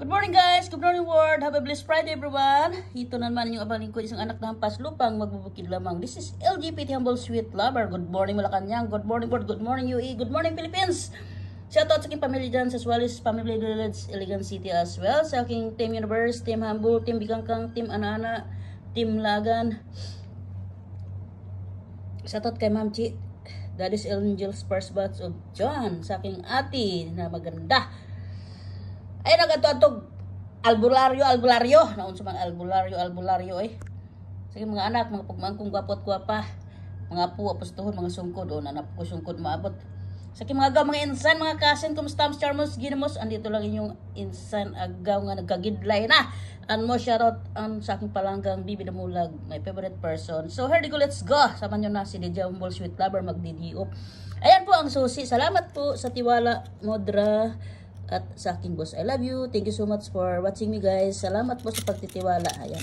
Good morning guys, good morning world, have a blessed Friday everyone. Ito naman yung abang lingkod, isang anak ng hampas lupang magbubukid lamang. This is LGBT Humble Sweet Lover. Good morning Malacanang, good morning world, good morning UE, good morning Philippines. Shoutout sa aking pamilya dyan, as well as family village, Elegant City as well. Sa aking Team Universe, Team Humble, Team Bigangkang, Team Anana, Team Lagan. Shoutout kay Ma'am Chi, that is Angels First Batch of John. Sa aking ate na maganda. Ay nagatuantog albularyo naon sa mga albularyo sige mga anak, mga pagmangkong gwapot gwapa, mga apo apostohon, mga sungkod o nanap ko sungkod maabot sa mga agaw, mga insan, mga kasin, kumusta charmos ginamos, andito lang inyong insan agaw nga nagkagidlay na and mo shoutout ang sa aking palanggang Bibi Damulag, my favorite person. So here we go, let's go. Sama nyo na si DJ Humble Sweet Lover magdidiop. Ayan po ang susi. Salamat po sa tiwala Modra at sa aking boss. I love you. Thank you so much for watching me guys. Salamat po sa pagtitiwala. Ayan.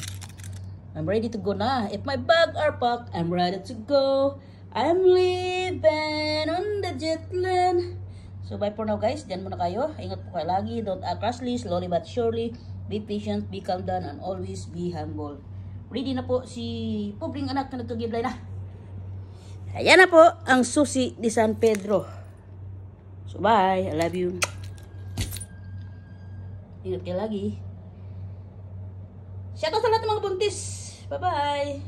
I'm ready to go na. If my bag are packed, I'm ready to go. I'm leaving on the jet land. So bye for now guys. Diyan muna kayo. Ingat po kayo lagi. Don't act rashly, slowly but surely. Be patient, be calm down, and always be humble. Ready na po si pobring anak na nagkagiblay na. Ayan na po ang susi ni San Pedro. So bye. I love you. Ingat kayo lagi. Shoutout sa lahat ng mga buntis. Bye-bye.